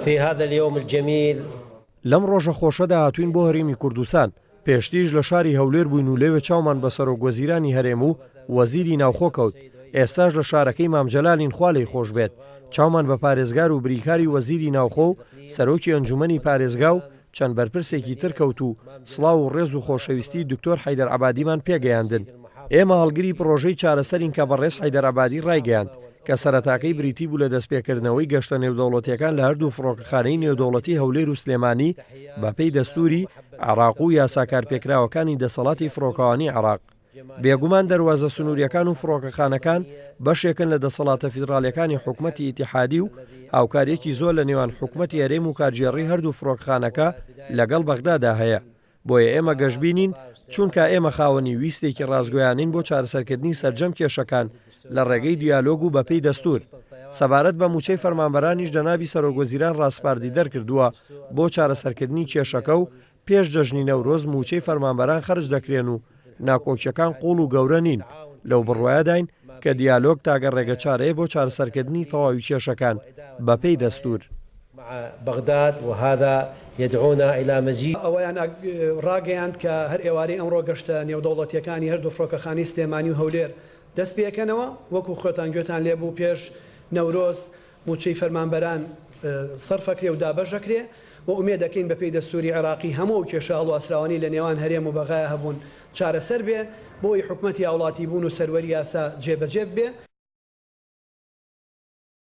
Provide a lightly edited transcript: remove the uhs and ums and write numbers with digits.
في هذا اليوم الجميل. لەم ڕۆژە خۆشەدا هاتوین بۆ هەرێمی کوردستان. پێشتیش لە شاری هەولێر بووین و لێوێ چاومان بە سەرۆکوەزیرانی هەرێم و وەزیری ناوخۆ کەوت. ئێستاش لە شارەکەی مامجەلالین خوا لێی خۆش بێت. چاومان بە پارێزگار و بریکاری وەزیری ناوخۆ و سەرۆکی ئەنجومەنی پارێزگا و چەند بەرپرسێکی تر کەوت و سڵاو و ڕێز و خۆشەویستی دکتۆر حەیدەر عەبادیمان پێگەیاندن. ئێمە هەڵگری پرۆژەی چارەسەرین کە بەڕێز حەیدەر عەبادی ڕایگەیاند کە سەرەتاکەی بریتی بوو لە دەستپێکردنەوەی گەشتە نێودەوڵەتیەکان لە هەردوو فڕۆکەخانەی نێودەوڵەتی هەولێر و سلێمانی بەپێی دەستوری عێراق و یاساکارپێکراوەکانی دەسەڵاتی فڕۆکەوانی عێراق. بێگومان دەواازە سنووریەکان و فڕۆکەخانەکان بەشێکن لە دەسەڵاتە فیدراڵیەکانی حکوومەتی ئیتیحادی و هاوکاریەکی زۆر لە نێوان حکوومەتی هەرێم و کارژێڕی هەردوو فڕۆکەخانەکە لەگەڵ بەغدادا هەیە. بۆیە ئێمە گەشتبینین چونکە ئێمە خاوەنی ویستێکی ڕازگۆیانین بۆ چارەسەرکردنی سەرجەم کێشەکان لە ڕێگەی دیالۆگ و بەپێی دەستور. سەبارەت بە موچەی فەرمانبەرانیش جەنابی سەرۆکوەزیران ڕاستپاردی دەرکردووە بۆ چارەسەرکردنی کێشەکە و پێش دەژنی نەورۆز موچەی فەرمانبەران خەرج دەکرێن و ناکۆکیەکان قوڵ و گەورە نین. لەو بڕوایەداین کە دیالۆگ تاگە ڕێگە چارەیە بۆ چارەسەرکردنی تەواوی کێشەکان بەپێی دەستور. بەغداد وهذا يدعونا إلى مزيد. ئەوەیان ڕاگەیاند کە هەر ئێوارەی ئەمڕۆ گەشتە نێودەوڵەتیەکانی هەردوو فڕۆکەخانەی سلێمانی و هەولێر دەست پێکەنەوە وەکو خۆتان گوێتان لێبوو پێش نەورۆز موچەی فەرمانبەران سەرفەکرێ و دابەژەکرێ و ئومێد دەکەین بەپێی دەستوری عێراقی هەموو کێشە هەڵواسراوانی لە نێوان هەرێم و بەغایە هەبوون چارەسەر بێ بۆی حکوومەتی هاوڵاتی بوون و سەروەری یاسا جێبەجێ بێ.